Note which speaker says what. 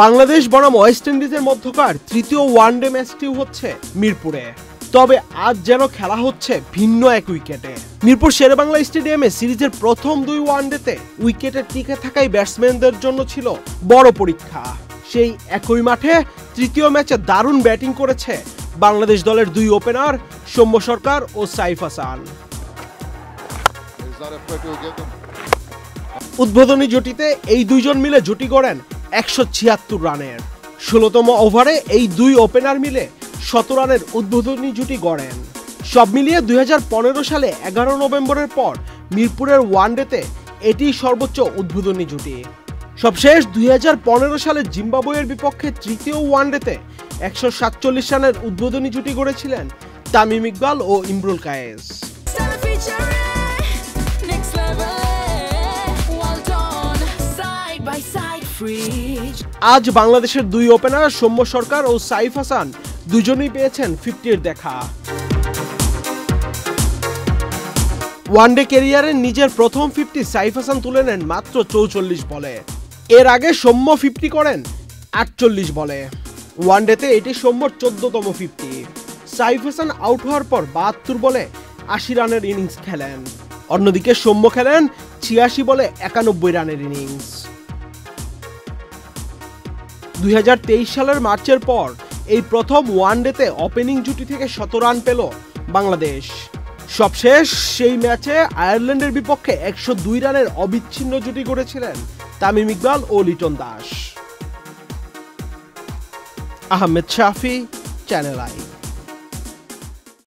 Speaker 1: বাংলাদেশ বনাম ওয়েস্ট ইন্ডিজের মধ্যকার তৃতীয় ওয়ানডে ম্যাচটি হচ্ছে মিরপুরে। তবে আজ যেন খেলা হচ্ছে ভিন্ন এক উইকেটে। মিরপুর শেরেবাংলা স্টেডিয়ামে সিরিজের প্রথম দুই ওয়ানডেতে উইকেটে টিকে থাকাই ব্যাটসম্যানদের জন্য ছিল বড় পরীক্ষা। সেই একই মাঠে তৃতীয় ম্যাচে দারুণ ব্যাটিং করেছে বাংলাদেশ দলের দুই ওপেনার সৌম্য সরকার ও সাইফ হাসান। উদ্বোধনী জুটিতে এই দুইজন মিলে জুটি গড়েন 176 রানের। 16তম ওভারে এই দুই ওপেনার মিলে 17 রানের উদ্বোধনী জুটি গড়েন। সব মিলিয়ে 2015 সালে 11 নভেম্বরের পর মিরপুরের ওয়ানডেতে এটি সর্বোচ্চ উদ্বোধনী জুটি। সবশেষ 2015 সালে জিম্বাবুয়ের বিপক্ষে তৃতীয় ওয়ানডেতে 147 রানের উদ্বোধনী জুটি গড়েছিলেন তামিম ইকবাল ও ইমরুল কায়েস। আজ বাংলাদেশের দুই ওপেনার সৌম্য সরকার ও সাইফ হাসান দুজনেই পেয়েছেন 50-এর দেখা। ওয়ানডে ক্যারিয়ারের নিজের প্রথম 50 সাইফ হাসান তুলে নেন মাত্র 44 বলে। এর আগে সৌম্য 50 করেন 48 বলে। ওয়ানডেতে এটি সৌম্যর 14তম 50। সাইফ হাসান আউট হওয়ার পর 72 বলে 80 রানের ইনিংস খেলেন। অন্যদিকে সৌম্য খেলেন 86 বলে 91 রানের ইনিংস। 2023 সালের মার্চের পর এই প্রথম ওয়ানডেতে ওপেনিং জুটি থেকে 100 রান পেল বাংলাদেশ। সবশেষ সেই ম্যাচে আয়ারল্যান্ডের বিপক্ষে 102 রানের অবিচ্ছিন্ন জুটি গড়েছিলেন তামিম ইকবাল ও লিটন দাস। আহমেদ শাফি, চ্যানেল আই।